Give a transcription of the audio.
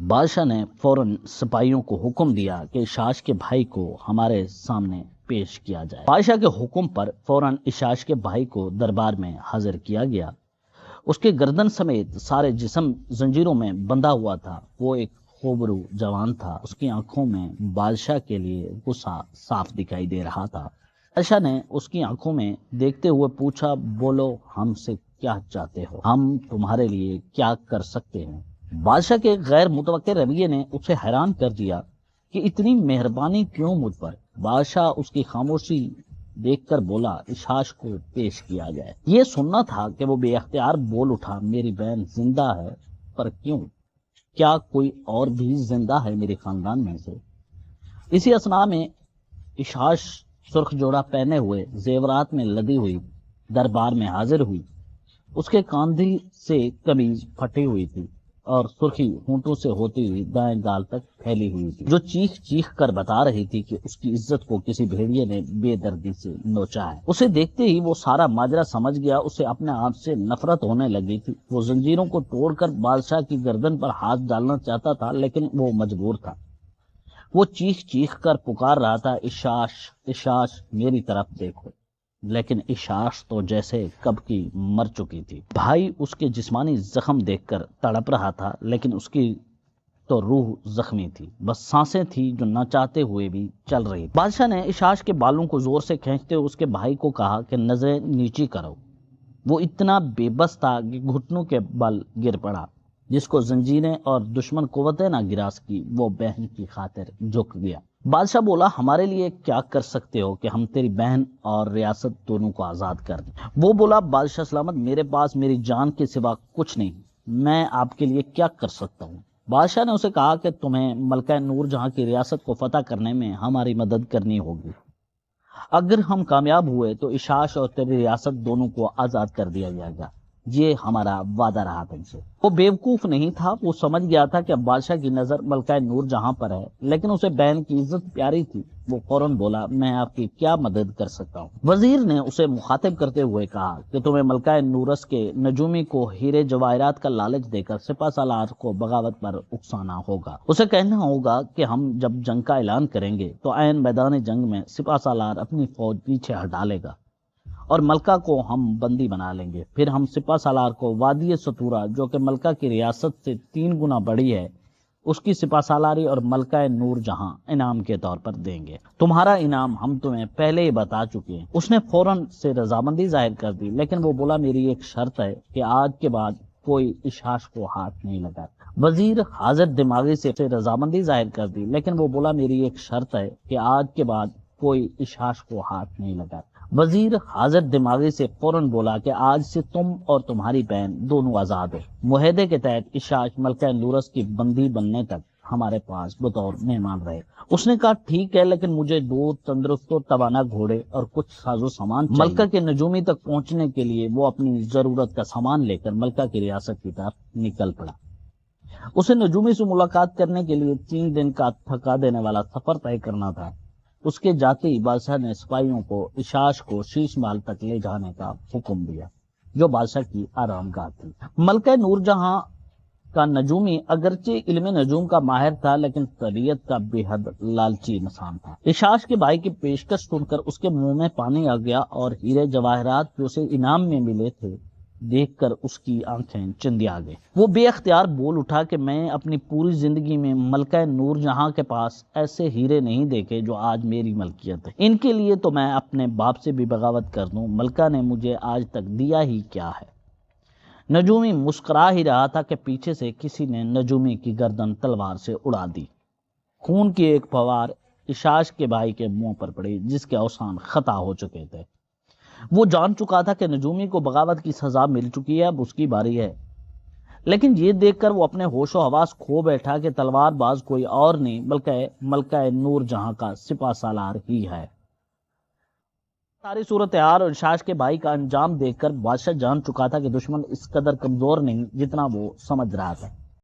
بادشاہ نے فوراً سپاہیوں کو حکم دیا کہ اشاش کے بھائی کو ہمارے سامنے پیش کیا جائے۔ بادشاہ کے حکم پر فوراً اشاش کے بھائی کو دربار میں حاضر کیا گیا۔ اس کے گردن سمیت سارے جسم زنجیروں میں بندھا ہوا تھا۔ وہ ایک خوبرو جوان تھا۔ اس کی آنکھوں میں بادشاہ کے لیے غصہ صاف دکھائی دے رہا تھا۔ بادشاہ نے اس کی آنکھوں میں دیکھتے ہوئے پوچھا، بولو ہم سے کیا چاہتے ہو؟ ہم تمہارے لیے کیا کر سکتے ہیں؟ بادشاہ کے غیر متوقع رویے نے اسے حیران کر دیا کہ اتنی مہربانی کیوں مجھ پر؟ بادشاہ اس کی خاموشی دیکھ کر بولا، اشاش کو پیش کیا جائے۔ یہ سننا تھا کہ وہ بے اختیار بول اٹھا، میری بہن زندہ ہے، پر کیوں؟ کیا کوئی اور بھی زندہ ہے میرے خاندان میں سے؟ اسی اثنا میں اشاش سرخ جوڑا پہنے ہوئے، زیورات میں لدی ہوئی دربار میں حاضر ہوئی۔ اس کے کاندھی سے قمیض پھٹی ہوئی تھی اور سرخی ہونٹوں سے ہوتی ہوئی دائیں گال تک پھیلی ہوئی تھی، جو چیخ چیخ کر بتا رہی تھی کہ اس کی عزت کو کسی بھیڑیے نے بے دردی سے نوچا ہے۔ اسے دیکھتے ہی وہ سارا ماجرا سمجھ گیا۔ اسے اپنے آپ سے نفرت ہونے لگی تھی۔ وہ زنجیروں کو توڑ کر بادشاہ کی گردن پر ہاتھ ڈالنا چاہتا تھا، لیکن وہ مجبور تھا۔ وہ چیخ چیخ کر پکار رہا تھا، اشاش اشاش میری طرف دیکھو، لیکن اشاش تو جیسے کب کی مر چکی تھی۔ بھائی اس کے جسمانی زخم دیکھ کر تڑپ رہا تھا، لیکن اس کی تو روح زخمی تھی، بس سانسیں تھی جو نہ چاہتے ہوئے بھی چل رہی تھی۔ بادشاہ نے اشاش کے بالوں کو زور سے کھینچتے ہوئے اس کے بھائی کو کہا کہ نظریں نیچی کرو۔ وہ اتنا بے بس تھا کہ گھٹنوں کے بل گر پڑا۔ جس کو زنجیریں اور دشمن قوتیں نہ گرا سکی، وہ بہن کی خاطر جھک گیا۔ بادشاہ بولا، ہمارے لیے کیا کر سکتے ہو کہ ہم تیری بہن اور ریاست دونوں کو آزاد کر دیں؟ وہ بولا، بادشاہ سلامت، میرے پاس میری جان کے سوا کچھ نہیں، میں آپ کے لیے کیا کر سکتا ہوں؟ بادشاہ نے اسے کہا کہ تمہیں ملکہ نور جہاں کی ریاست کو فتح کرنے میں ہماری مدد کرنی ہوگی۔ اگر ہم کامیاب ہوئے تو اشاش اور تیری ریاست دونوں کو آزاد کر دیا جائے گا، یہ ہمارا وعدہ رہا تم سے۔ وہ بیوقوف نہیں تھا، وہ سمجھ گیا تھا کہ اب بادشاہ کی نظر ملکہ نور جہاں پر ہے، لیکن اسے بہن کی عزت پیاری تھی۔ وہ فوراً بولا، میں آپ کی کیا مدد کر سکتا ہوں؟ وزیر نے اسے مخاطب کرتے ہوئے کہا کہ تمہیں ملکہ نورس کے نجومی کو ہیرے جواہرات کا لالچ دے کر سپہ سالار کو بغاوت پر اکسانا ہوگا۔ اسے کہنا ہوگا کہ ہم جب جنگ کا اعلان کریں گے تو عین میدان جنگ میں سپہ سالار اپنی فوج پیچھے ہٹا لے گا اور ملکہ کو ہم بندی بنا لیں گے۔ پھر ہم سپہ سالار کو وادی ستورہ، جو کہ ملکہ کی ریاست سے 3 گنا بڑی ہے، اس کی سپہ سالاری اور ملکہ نور جہاں انعام کے طور پر دیں گے۔ تمہارا انعام ہم تمہیں پہلے ہی بتا چکے ہیں۔ اس نے فوراً سے رضامندی ظاہر کر دی، لیکن وہ بولا، میری ایک شرط ہے کہ آج کے بعد کوئی اشاش کو ہاتھ نہیں لگا۔ وزیر حاضر دماغی سے رضامندی ظاہر کر دی، لیکن وہ بولا، میری ایک شرط ہے کہ آج کے بعد کوئی اشاش کو ہاتھ نہیں لگا۔ وزیر حاضر دماغی سے فوراً بولا کہ آج سے تم اور تمہاری بہن دونوں آزاد ہو۔ معاہدے کے تحت اشاش ملکہ نورس کی بندی بننے تک ہمارے پاس بطور مہمان رہے۔ اس نے کہا، ٹھیک ہے، لیکن مجھے 2 تندرست و توانا گھوڑے اور کچھ ساز و سامان چاہیے۔ ملکہ کے نجومی تک پہنچنے کے لیے وہ اپنی ضرورت کا سامان لے کر ملکہ کی ریاست کی طرف نکل پڑا۔ اسے نجومی سے ملاقات کرنے کے لیے 3 دن کا تھکا دینے والا سفر طے کرنا تھا۔ اس کے جاتے ہی بادشاہ نے سپاہیوں کو اشاش کو شیش محل تک لے جانے کا حکم دیا، جو بادشاہ کی آرام گاہ تھی۔ ملکہ نور جہاں کا نجومی اگرچہ علم نجوم کا ماہر تھا، لیکن طبیعت کا بے حد لالچی انسان تھا۔ اشاش کے بھائی کی پیشکش سن کر اس کے منہ میں پانی آ گیا، اور ہیرے جواہرات جو اسے انعام میں ملے تھے دیکھ کر اس کی آنکھیں چندیا گئیں۔ وہ بے اختیار بول اٹھا کہ میں اپنی پوری زندگی میں ملکہ نور جہاں کے پاس ایسے ہیرے نہیں دیکھے جو آج میری ملکیت ہے۔ ان کے لیے تو میں اپنے باپ سے بھی بغاوت کر دوں۔ ملکہ نے مجھے آج تک دیا ہی کیا ہے؟ نجومی مسکرا ہی رہا تھا کہ پیچھے سے کسی نے نجومی کی گردن تلوار سے اڑا دی۔ خون کی ایک فوار اشاش کے بھائی کے منہ پر پڑی، جس کے اوسان خطا ہو چکے تھے۔ وہ جان چکا تھا کہ نجومی کو بغاوت کی سزا مل چکی ہے، اب اس کی باری ہے، لیکن یہ دیکھ کر وہ اپنے ہوش و حواس کھو بیٹھا کہ تلوار باز کوئی اور نہیں بلکہ ملکہ نور جہاں کا سپہ سالار ہی ہے۔ ساری صورتحال اور اشاش کے بھائی کا انجام دیکھ کر بادشاہ جان چکا تھا کہ دشمن اس قدر کمزور نہیں جتنا وہ سمجھ رہا تھا۔